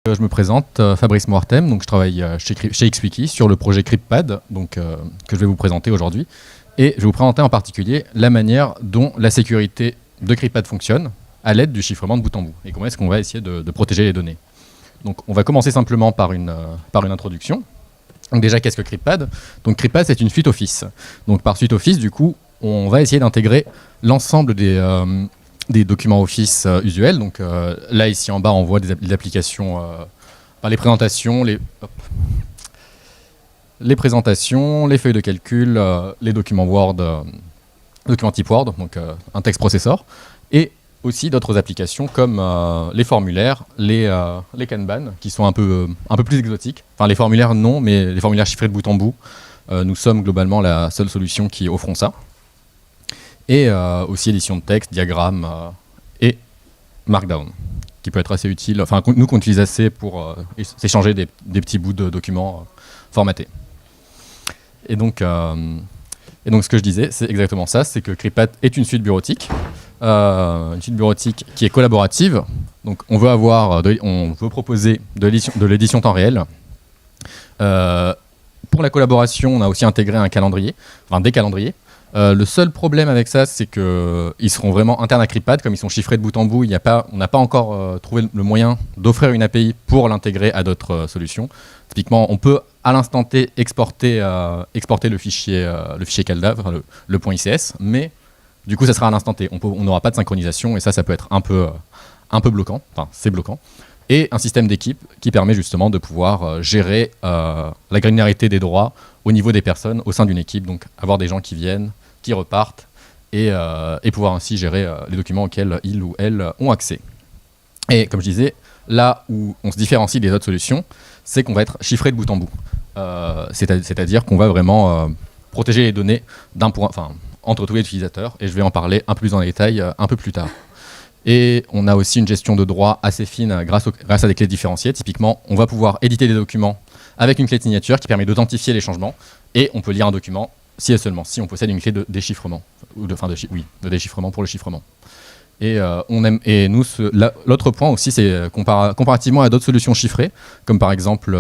Je me présente, Fabrice Moartem, donc je travaille chez XWiki sur le projet CryptPad, que je vais vous présenter aujourd'hui. Et je vais vous présenter en particulier la manière dont la sécurité de CryptPad fonctionne à l'aide du chiffrement de bout en bout. Et comment est-ce qu'on va essayer de protéger les données. Donc on va commencer simplement par une introduction. Donc déjà, qu'est-ce que CryptPad? Donc CryptPad, c'est une suite Office. Donc par suite Office, du coup, on va essayer d'intégrer l'ensemble des documents Office usuels. Donc là, ici en bas, on voit des applications, les présentations, les présentations, les feuilles de calcul, les documents Word, documents type Word, donc un texte processor, et aussi d'autres applications comme les formulaires, les Kanban, qui sont un peu plus exotiques. Enfin, les formulaires non, mais les formulaires chiffrés de bout en bout, nous sommes globalement la seule solution qui offront ça. Et aussi édition de texte, diagrammes et Markdown, qui peut être assez utile, enfin nous qu'on utilise assez pour s'échanger des petits bouts de documents formatés. Et donc ce que je disais, c'est exactement ça, c'est que CryptPad est une suite bureautique qui est collaborative. Donc on veut proposer de l'édition temps réel. Pour la collaboration, on a aussi intégré un calendrier, enfin des calendriers. Le seul problème avec ça, c'est qu'ils seront vraiment internes à CryptPad, comme ils sont chiffrés de bout en bout. On n'a pas encore trouvé le moyen d'offrir une API pour l'intégrer à d'autres solutions. Typiquement, on peut à l'instant T exporter le fichier CalDAV, enfin, le .ics, mais du coup, ça sera à l'instant T. On n'aura pas de synchronisation et ça peut être un peu bloquant. Enfin, c'est bloquant. Et un système d'équipe qui permet justement de pouvoir gérer la granularité des droits au niveau des personnes au sein d'une équipe. Donc, avoir des gens qui viennent, qui repartent et pouvoir ainsi gérer les documents auxquels ils ou elles ont accès. Et comme je disais, là où on se différencie des autres solutions, c'est qu'on va être chiffré de bout en bout. C'est-à-dire qu'on va vraiment protéger les données entre tous les utilisateurs, et je vais en parler un peu plus en détail un peu plus tard. Et on a aussi une gestion de droits assez fine grâce à des clés différenciées. Typiquement, on va pouvoir éditer des documents avec une clé de signature qui permet d'authentifier les changements, et on peut lire un document si et seulement si on possède une clé de déchiffrement, de déchiffrement pour le chiffrement. Et l'autre point aussi, c'est comparativement à d'autres solutions chiffrées, comme par exemple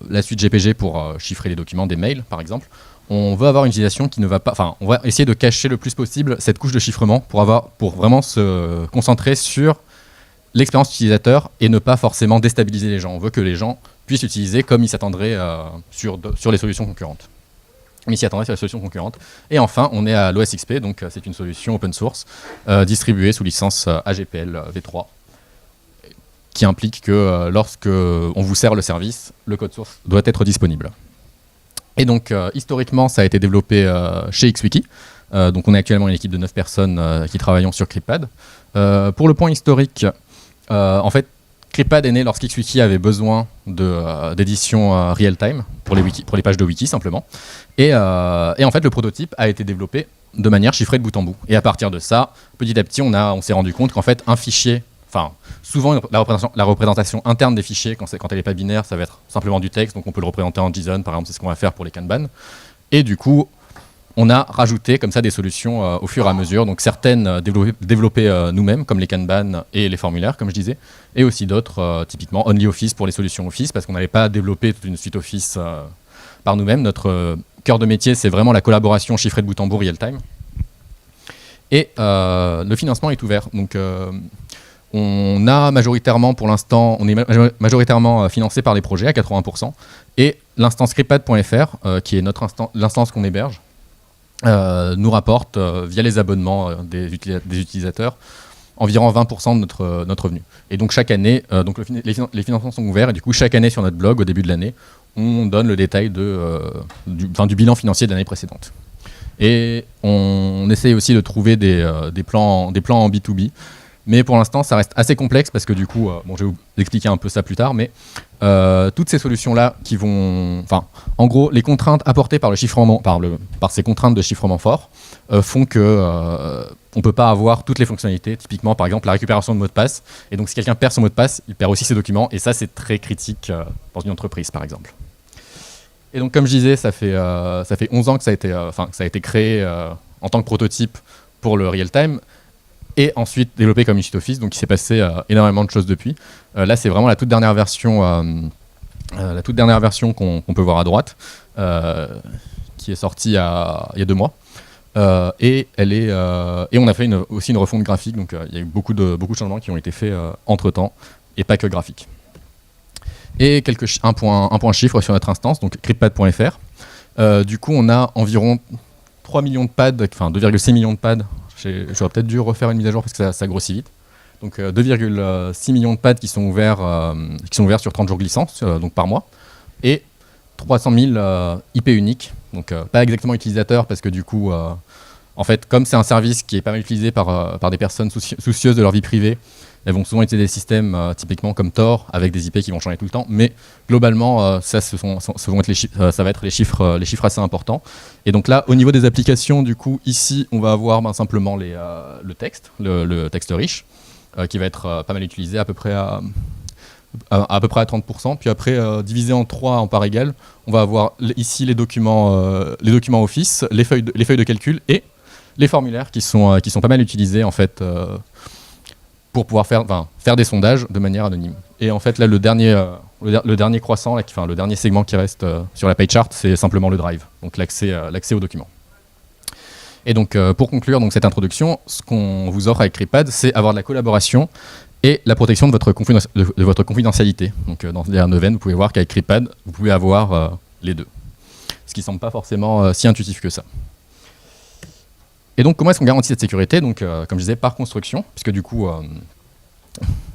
la suite GPG pour chiffrer les documents des mails, par exemple, on veut avoir une utilisation qui ne va pas... Enfin, on va essayer de cacher le plus possible cette couche de chiffrement pour vraiment se concentrer sur l'expérience utilisateur et ne pas forcément déstabiliser les gens. On veut que les gens puissent l'utiliser comme ils s'attendraient sur les solutions concurrentes. Et enfin, on est à l'OSXP, donc c'est une solution open source distribuée sous licence AGPL v3, qui implique que lorsque on vous sert le service, le code source doit être disponible. Et donc, historiquement, ça a été développé chez XWiki. Donc, on est actuellement une équipe de 9 personnes qui travaillent sur CryptPad. Pour le point historique, en fait, CryptPad est né lorsqu'XWiki avait besoin d'édition real-time pour les pages de wiki, simplement. Et en fait, le prototype a été développé de manière chiffrée de bout en bout. Et à partir de ça, petit à petit, on s'est rendu compte qu'en fait, un fichier... Enfin, souvent, la représentation interne des fichiers, quand elle n'est pas binaire, ça va être simplement du texte, donc on peut le représenter en JSON, par exemple, c'est ce qu'on va faire pour les Kanban. Et du coup, on a rajouté comme ça des solutions au fur et à mesure, donc certaines développées nous-mêmes, comme les Kanban et les formulaires, comme je disais, et aussi d'autres, typiquement OnlyOffice pour les solutions Office, parce qu'on n'avait pas développé toute une suite Office par nous-mêmes. Notre cœur de métier, c'est vraiment la collaboration chiffrée de bout en bout real-time. Et le financement est ouvert, donc... on a majoritairement, pour l'instant, on est majoritairement financé par des projets à 80%. Et l'instance CryptPad.fr, qui est l'instance qu'on héberge, nous rapporte, via les abonnements des utilisateurs, environ 20% de notre revenu. Et donc chaque année, les financements sont ouverts, et du coup, chaque année sur notre blog, au début de l'année, on donne le détail du bilan financier de l'année précédente. Et on essaye aussi de trouver des plans en B2B. Mais pour l'instant, ça reste assez complexe parce que du coup, je vais vous expliquer un peu ça plus tard, mais toutes ces solutions-là qui vont... Enfin, en gros, les contraintes apportées par le chiffrement, par ces contraintes de chiffrement fort, font que on ne peut pas avoir toutes les fonctionnalités. Typiquement, par exemple, la récupération de mot de passe. Et donc, si quelqu'un perd son mot de passe, il perd aussi ses documents. Et ça, c'est très critique dans une entreprise, par exemple. Et donc, comme je disais, ça fait 11 ans que ça a été créé en tant que prototype pour le real-time. et ensuite développé comme une suite Office, donc il s'est passé énormément de choses depuis. Là, c'est vraiment la toute dernière version qu'on peut voir à droite, qui est sortie il y a 2 mois. Et on a fait aussi une refonte graphique, donc il y a eu beaucoup de changements qui ont été faits entre-temps, et pas que graphiques. Et un point chiffre sur notre instance, donc cryptpad.fr. Du coup, on a environ 3 millions de pads, enfin 2,6 millions de pads. J'aurais peut-être dû refaire une mise à jour parce que ça grossit vite. Donc 2,6 millions de pads qui sont ouverts sur 30 jours glissants, donc par mois. Et 300 000 IP uniques, donc pas exactement utilisateurs parce que du coup, en fait, comme c'est un service qui est pas mal utilisé par des personnes soucieuses de leur vie privée, elles vont souvent utiliser des systèmes typiquement comme Tor avec des IP qui vont changer tout le temps, mais globalement, ça va être les chiffres assez importants. Et donc là, au niveau des applications, du coup, ici, on va avoir simplement le texte riche, qui va être pas mal utilisé à peu près à 30%. Puis après, divisé en 3 en parts égales, on va avoir ici les documents Office, les feuilles de calcul et les formulaires qui sont pas mal utilisés en fait pour pouvoir faire des sondages de manière anonyme. Et en fait, là, le dernier croissant, le dernier segment qui reste sur la page chart, c'est simplement le drive, donc l'accès aux documents. Et donc, pour conclure cette introduction, ce qu'on vous offre avec CryptPad, c'est avoir de la collaboration et la protection de votre confidentialité. Donc, dans les Neven, vous pouvez voir qu'avec CryptPad, vous pouvez avoir les deux. Ce qui ne semble pas forcément si intuitif que ça. Et donc, comment est-ce qu'on garantit cette sécurité? Donc, comme je disais, par construction, puisque du coup,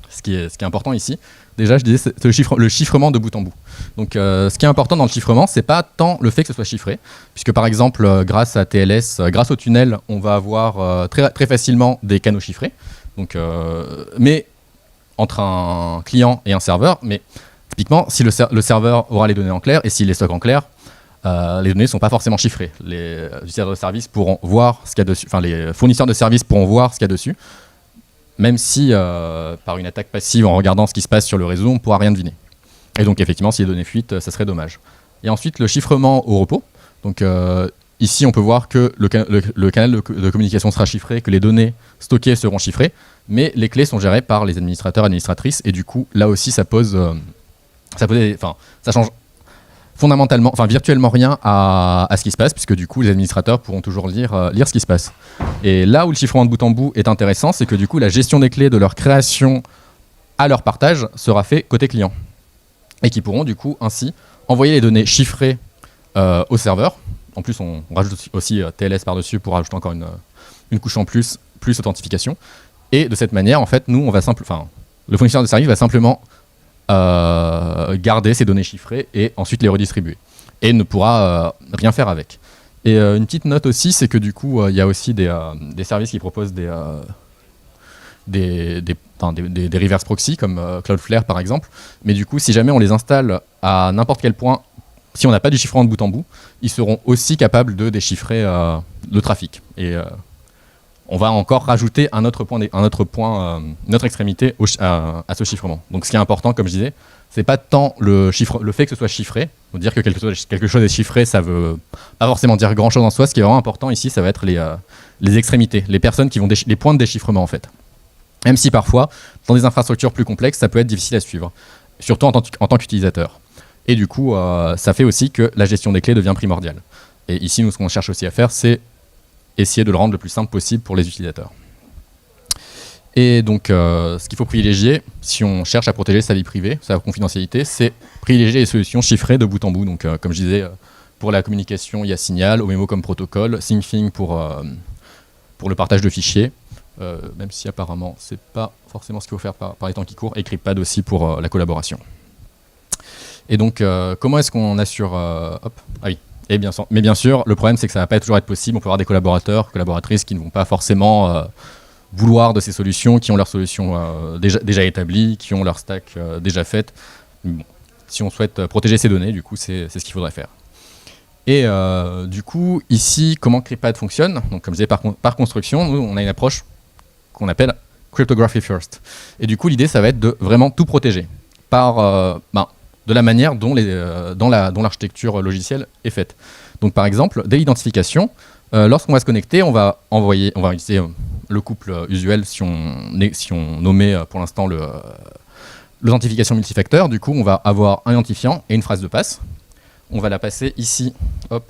ce qui est important ici, déjà, je disais, c'est le chiffrement de bout en bout. Donc, ce qui est important dans le chiffrement, c'est pas tant le fait que ce soit chiffré, puisque par exemple, grâce à TLS, grâce au tunnel, on va avoir très, très facilement des canaux chiffrés. Donc, mais entre un client et un serveur, mais typiquement, si le serveur aura les données en clair et s'il les stocke en clair, les données ne sont pas forcément chiffrées. Les utilisateurs de services pourront voir ce qu'il y a dessus, enfin les fournisseurs de services pourront voir ce qu'il y a dessus, même si par une attaque passive en regardant ce qui se passe sur le réseau, on ne pourra rien deviner. Et donc effectivement, si les données fuitent, ça serait dommage. Et ensuite, le chiffrement au repos. Donc ici, on peut voir que le canal de communication sera chiffré, que les données stockées seront chiffrées, mais les clés sont gérées par les administrateurs, administratrices, et du coup, là aussi, ça change fondamentalement, virtuellement rien à ce qui se passe, puisque du coup, les administrateurs pourront toujours lire ce qui se passe. Et là où le chiffrement de bout en bout est intéressant, c'est que du coup, la gestion des clés de leur création à leur partage sera fait côté client. Et qui pourront du coup ainsi envoyer les données chiffrées au serveur. En plus, on rajoute aussi TLS par-dessus pour rajouter encore une couche en plus authentification. Et de cette manière, en fait, nous, le fournisseur de service va simplement garder ces données chiffrées et ensuite les redistribuer. Et ne pourra rien faire avec. Et une petite note aussi, c'est que du coup, il y a aussi des services qui proposent des reverse proxy, comme Cloudflare par exemple. Mais du coup, si jamais on les installe à n'importe quel point, si on n'a pas du chiffrement de bout en bout, ils seront aussi capables de déchiffrer le trafic. Et on va encore rajouter une autre extrémité à ce chiffrement. Donc ce qui est important, comme je disais, c'est pas tant le fait que ce soit chiffré. Dire que quelque chose est chiffré, ça veut pas forcément dire grand chose en soi. Ce qui est vraiment important ici, ça va être les extrémités, les personnes qui vont les points de déchiffrement en fait. Même si parfois, dans des infrastructures plus complexes, ça peut être difficile à suivre, surtout en tant qu'utilisateur. Et du coup, ça fait aussi que la gestion des clés devient primordiale. Et ici, nous, ce qu'on cherche aussi à faire, c'est essayer de le rendre le plus simple possible pour les utilisateurs. Et donc, ce qu'il faut privilégier, si on cherche à protéger sa vie privée, sa confidentialité, c'est privilégier les solutions chiffrées de bout en bout. Donc, comme je disais, pour la communication, il y a Signal, Omemo comme protocole, SyncThing pour le partage de fichiers, même si apparemment, c'est pas forcément ce qu'il faut faire par les temps qui courent, et CryptPad aussi pour la collaboration. Et donc, comment est-ce qu'on assure... Ah oui. Mais bien sûr, le problème, c'est que ça ne va pas toujours être possible. On peut avoir des collaboratrices qui ne vont pas forcément vouloir de ces solutions, qui ont leurs solutions déjà établies, qui ont leur stack déjà faite. Bon, si on souhaite protéger ces données, du coup, c'est ce qu'il faudrait faire. Et du coup, ici, comment CryptPad fonctionne? Donc, comme je disais, par construction, nous, on a une approche qu'on appelle Cryptography First. Et du coup, l'idée, ça va être de vraiment tout protéger de la manière dont l'architecture logicielle est faite. Donc par exemple, dès l'identification, lorsqu'on va se connecter, on va utiliser le couple usuel si on nommait pour l'instant l'authentification multifacteur. Du coup, on va avoir un identifiant et une phrase de passe. On va la passer ici, hop,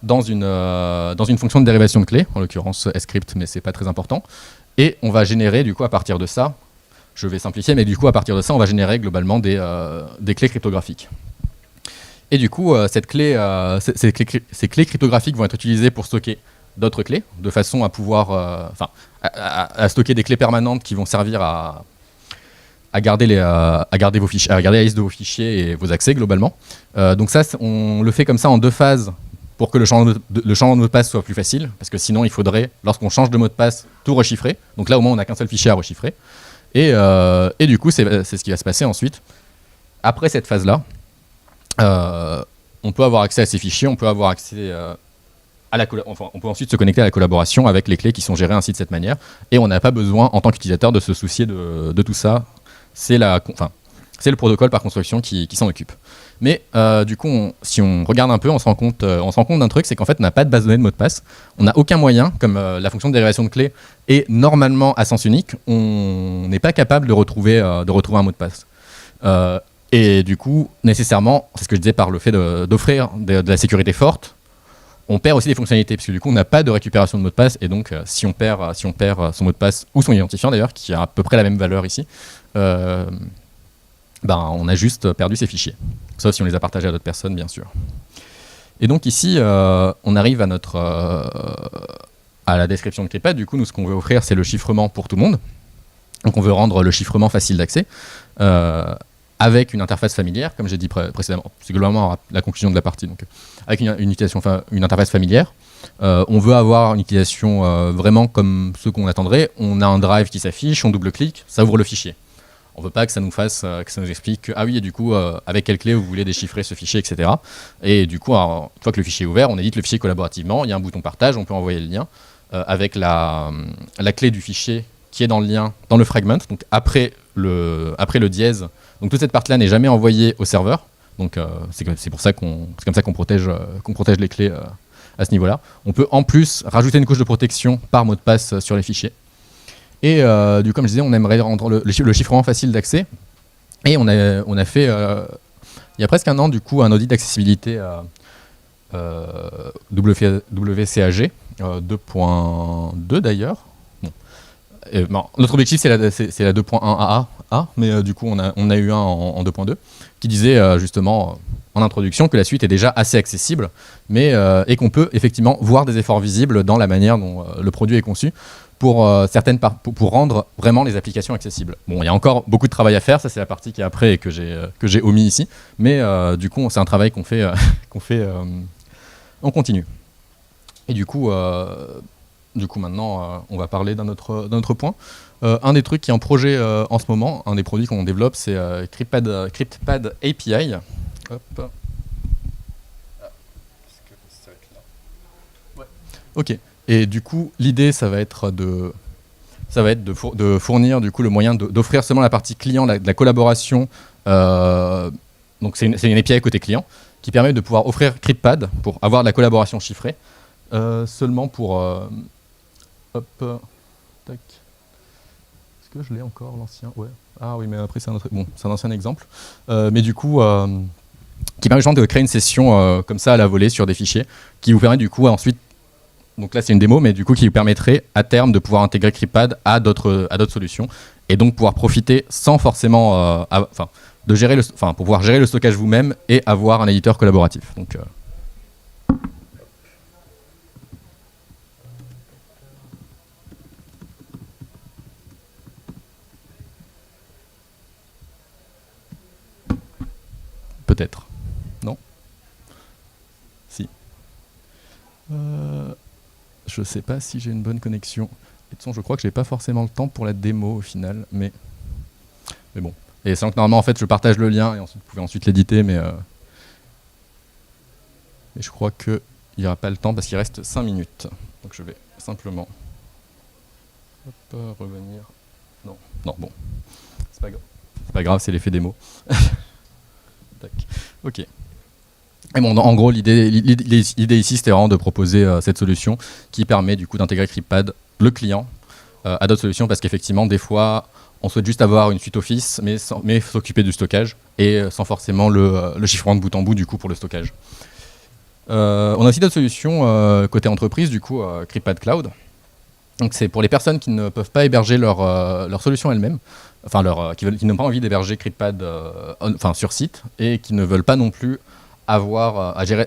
dans une fonction de dérivation de clé, en l'occurrence script, mais c'est pas très important. Et on va générer, du coup, à partir de ça, je vais simplifier, mais du coup, à partir de ça, on va générer globalement des clés cryptographiques. Et du coup, ces clés cryptographiques vont être utilisées pour stocker d'autres clés, de façon à pouvoir, à stocker des clés permanentes qui vont servir à garder vos fichiers, à garder la liste de vos fichiers et vos accès globalement. Donc ça, on le fait comme ça en 2 phases pour que le changement de mot de passe soit plus facile, parce que sinon il faudrait, lorsqu'on change de mot de passe, tout rechiffrer. Donc là, au moins, on n'a qu'un seul fichier à rechiffrer. Et du coup, c'est ce qui va se passer ensuite. Après cette phase-là, on peut avoir accès à ces fichiers, on peut avoir accès on peut ensuite se connecter à la collaboration avec les clés qui sont gérées ainsi de cette manière. Et on n'a pas besoin, en tant qu'utilisateur, de se soucier de tout ça. C'est le protocole par construction qui s'en occupe. Mais du coup, si on regarde un peu, on se rend compte d'un truc, c'est qu'en fait, on n'a pas de base de données de mot de passe. On n'a aucun moyen, comme la fonction de dérivation de clé est normalement à sens unique, on n'est pas capable de retrouver un mot de passe. Et du coup, nécessairement, c'est ce que je disais par le fait d'offrir de la sécurité forte, on perd aussi des fonctionnalités, parce que du coup, on n'a pas de récupération de mot de passe, et donc si on perd son mot de passe, ou son identifiant d'ailleurs, qui a à peu près la même valeur ici, on a juste perdu ces fichiers. Sauf si on les a partagés à d'autres personnes, bien sûr. Et donc ici, on arrive à la description de CryptPad. Du coup, nous, ce qu'on veut offrir, c'est le chiffrement pour tout le monde. Donc on veut rendre le chiffrement facile d'accès, avec une interface familière, comme j'ai dit précédemment. C'est globalement la conclusion de la partie. Donc, avec une interface familière. On veut avoir une utilisation vraiment comme ce qu'on attendrait. On a un drive qui s'affiche, on double-clique, ça ouvre le fichier. On ne veut pas que ça nous explique que, ah oui, et du coup, avec quelle clé vous voulez déchiffrer ce fichier, etc. Et du coup, une fois que le fichier est ouvert, on édite le fichier collaborativement, il y a un bouton partage, on peut envoyer le lien avec la clé du fichier qui est dans le lien, dans le fragment, donc après le dièse. Donc toute cette partie-là n'est jamais envoyée au serveur. Donc c'est comme ça qu'on protège les clés à ce niveau-là. On peut en plus rajouter une couche de protection par mot de passe sur les fichiers. Et du coup, comme je disais, on aimerait rendre le chiffrement facile d'accès. Et on a fait, il y a presque un an, du coup, un audit d'accessibilité WCAG 2.2 d'ailleurs. Notre objectif, c'est la 2.1 AA, mais du coup, on a eu un en 2.2 qui disait justement en introduction que la suite est déjà assez accessible, mais et qu'on peut effectivement voir des efforts visibles dans la manière dont le produit est conçu pour rendre vraiment les applications accessibles. Bon, il y a encore beaucoup de travail à faire, ça c'est la partie qui est après et que j'ai omis ici, mais du coup, c'est un travail qu'on fait en continu. Et du coup, maintenant, on va parler d'un autre point. Un des trucs qui est en projet en ce moment, un des produits qu'on développe, c'est CryptPad API. Hop. Ouais. Ok. Et du coup, l'idée, ça va être de fournir du coup le moyen d'offrir seulement la partie client, de la collaboration. Donc c'est une API côté client qui permet de pouvoir offrir CryptPad pour avoir de la collaboration chiffrée seulement pour hop, tac. Est-ce que je l'ai encore, l'ancien? Ouais. Ah oui, mais après, c'est un ancien exemple. Mais du coup, qui permet de créer une session comme ça à la volée sur des fichiers, qui vous permet du coup ensuite, donc là c'est une démo, mais du coup qui vous permettrait à terme de pouvoir intégrer CryptPad à d'autres solutions, et donc pouvoir profiter sans forcément, pour pouvoir gérer le stockage vous-même et avoir un éditeur collaboratif. Donc, peut-être. Non? Si. Je sais pas si j'ai une bonne connexion. Et de toute façon, je crois que j'ai pas forcément le temps pour la démo au final, mais bon. Et c'est que normalement, en fait, je partage le lien et ensuite, vous pouvez ensuite l'éditer, mais je crois qu'il n'y aura pas le temps parce qu'il reste 5 minutes. Donc je vais simplement revenir. Non, bon. C'est pas grave, c'est l'effet démo. Tac. Ok. Et bon, en gros, l'idée ici, c'était vraiment de proposer cette solution qui permet du coup d'intégrer CryptPad, le client, à d'autres solutions parce qu'effectivement, des fois, on souhaite juste avoir une suite Office, mais s'occuper du stockage et sans forcément le chiffrement de bout en bout du coup pour le stockage. On a aussi d'autres solutions côté entreprise, du coup, CryptPad Cloud. Donc c'est pour les personnes qui ne peuvent pas héberger leur solution elles-mêmes, enfin qui n'ont pas envie d'héberger CryptPad sur site et qui ne veulent pas non plus avoir à gérer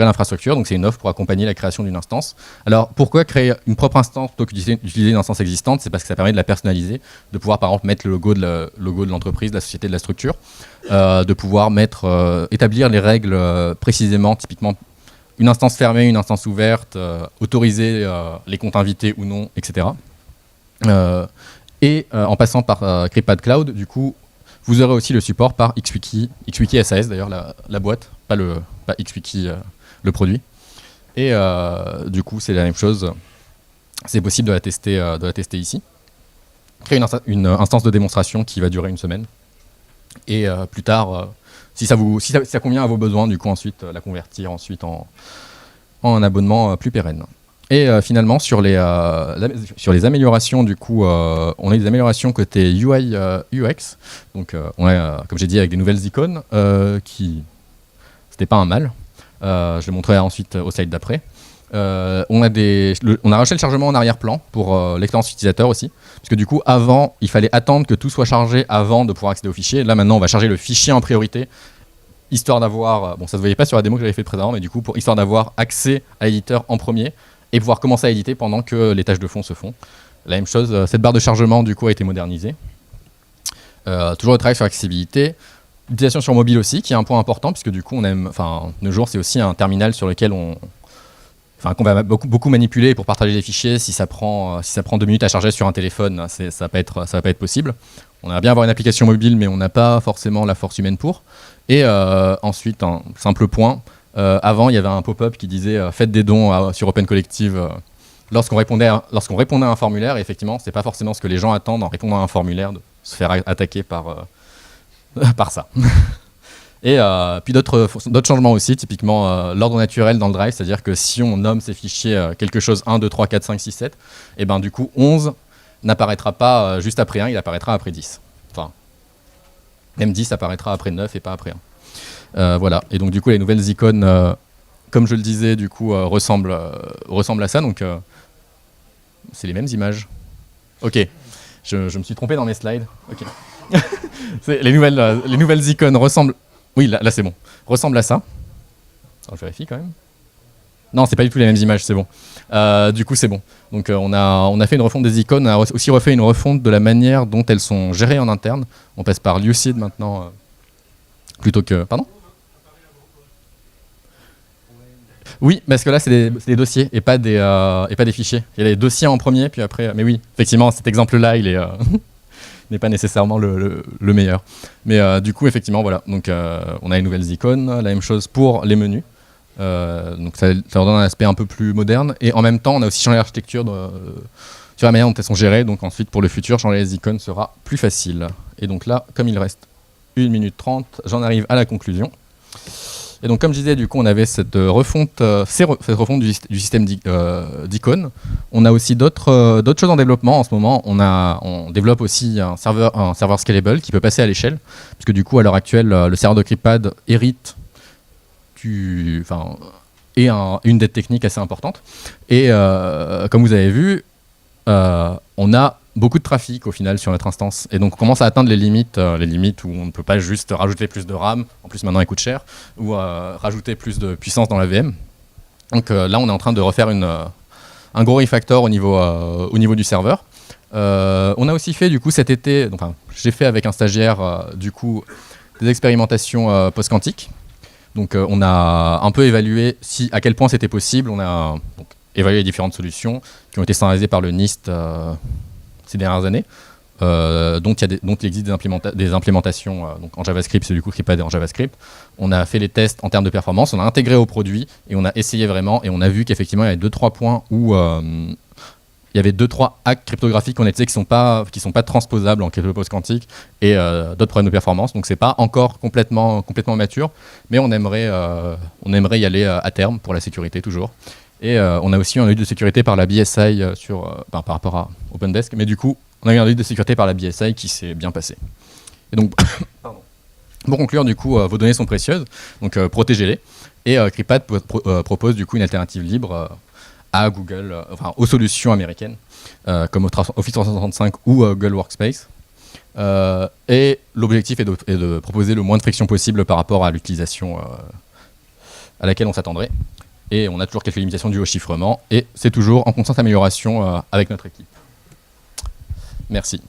l'infrastructure. Donc c'est une offre pour accompagner la création d'une instance. Alors pourquoi créer une propre instance plutôt qu'utiliser une instance existante? C'est parce que ça permet de la personnaliser, de pouvoir par exemple mettre le logo de l'entreprise, de la société, de la structure, de pouvoir établir les règles précisément, typiquement une instance fermée, une instance ouverte, autoriser les comptes invités ou non, etc. En passant par CryptPad Cloud, du coup, vous aurez aussi le support par XWiki SAS d'ailleurs, la boîte, pas XWiki le produit. Et du coup, c'est la même chose. C'est possible de la tester ici. Créer une instance de démonstration qui va durer une semaine. Et plus tard, si ça convient à vos besoins, du coup ensuite la convertir ensuite en un abonnement plus pérenne. Et finalement sur les améliorations, du coup on a des améliorations côté UI UX. Donc on a, comme j'ai dit, avec des nouvelles icônes qui c'était pas un mal. Je le montrerai ensuite au slide d'après. On a rajouté le chargement en arrière-plan pour l'expérience utilisateur aussi, parce que du coup avant il fallait attendre que tout soit chargé avant de pouvoir accéder au fichier. Là maintenant on va charger le fichier en priorité, histoire d'avoir, bon ça se voyait pas sur la démo que j'avais fait précédemment, mais du coup histoire d'avoir accès à l'éditeur en premier et pouvoir commencer à éditer pendant que les tâches de fond se font. La même chose, cette barre de chargement du coup a été modernisée. Toujours le travail sur l'accessibilité. L'utilisation sur mobile aussi, qui est un point important, puisque du coup on aime, nos jours c'est aussi un terminal sur lequel qu'on va beaucoup manipuler pour partager des fichiers. Si ça prend 2 minutes à charger sur un téléphone, ça va pas être possible. On aimerait bien avoir une application mobile, mais on n'a pas forcément la force humaine pour. Et ensuite, un simple point, avant il y avait un pop-up qui disait faites des dons sur Open Collective lorsqu'on répondait à un formulaire. Et effectivement, c'est pas forcément ce que les gens attendent en répondant à un formulaire, de se faire attaquer par ça. Et puis d'autres changements aussi, typiquement l'ordre naturel dans le drive, c'est-à-dire que si on nomme ces fichiers quelque chose 1, 2, 3, 4, 5, 6, 7, et ben du coup 11 n'apparaîtra pas juste après 1, il apparaîtra après 10. Enfin, même 10 apparaîtra après 9 et pas après 1. Voilà, et donc du coup les nouvelles icônes, comme je le disais, du coup ressemblent à ça, donc c'est les mêmes images. Ok, je me suis trompé dans mes slides. Ok. Les nouvelles icônes ressemblent. Oui, là c'est bon. Ressemble à ça. Alors, je vérifie quand même. Non, c'est pas du tout les mêmes images, c'est bon. Du coup, c'est bon. Donc on a fait une refonte des icônes, on a aussi refait une refonte de la manière dont elles sont gérées en interne. On passe par Lucid maintenant, plutôt que... Pardon ? Oui, parce que là, c'est des dossiers et pas des fichiers. Il y a les dossiers en premier, puis après... Mais oui, effectivement, cet exemple-là, il est... n'est pas nécessairement le meilleur. Mais du coup, effectivement, voilà. Donc, on a les nouvelles icônes, la même chose pour les menus. Donc, ça leur donne un aspect un peu plus moderne. Et en même temps, on a aussi changé l'architecture sur la manière dont elles sont gérées. Donc, ensuite, pour le futur, changer les icônes sera plus facile. Et donc là, comme il reste 1 minute 30, j'en arrive à la conclusion. Et donc, comme je disais, du coup, on avait cette refonte du système d'icônes. On a aussi d'autres choses en développement en ce moment. On développe aussi un serveur scalable qui peut passer à l'échelle, puisque du coup, à l'heure actuelle, le serveur de CryptPad hérite une dette technique assez importante. Et comme vous avez vu, on a beaucoup de trafic au final sur notre instance, et donc on commence à atteindre les limites où on ne peut pas juste rajouter plus de RAM, en plus maintenant il coûte cher, ou rajouter plus de puissance dans la VM. Donc là on est en train de refaire un gros refactor au niveau du serveur. On a aussi fait du coup cet été, j'ai fait avec un stagiaire du coup des expérimentations post-quantiques. Donc on a un peu évalué à quel point c'était possible. On a évalué les différentes solutions qui ont été standardisées par le NIST ces dernières années, dont il existe des implémentations donc en JavaScript, c'est du coup CryptPad en JavaScript. On a fait les tests en termes de performance, on a intégré au produit et on a essayé vraiment, et on a vu qu'effectivement il y avait 2-3 points où il y avait 2-3 hacks cryptographiques qu'on a qui sont pas transposables en crypto post-quantique, et d'autres problèmes de performance. Donc c'est pas encore complètement mature, mais on aimerait y aller à terme pour la sécurité toujours. Et on a aussi eu un audit de sécurité par la BSI par rapport à OpenDesk. Mais du coup, on a eu un audit de sécurité par la BSI qui s'est bien passé. Et donc, pour conclure, du coup, vos données sont précieuses, donc protégez-les. Et CryptPad propose du coup une alternative libre à Google, aux solutions américaines, comme Office 365 ou Google Workspace. Et l'objectif est de proposer le moins de friction possible par rapport à l'utilisation à laquelle on s'attendrait. Et on a toujours quelques limitations dues au chiffrement, et c'est toujours en constante amélioration avec notre équipe. Merci.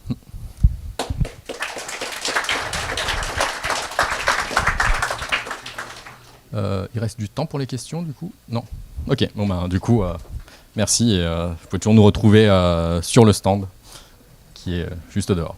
Il reste du temps pour les questions, du coup? Non? Ok, bon ben, du coup, merci, et vous pouvez toujours nous retrouver sur le stand, qui est juste dehors.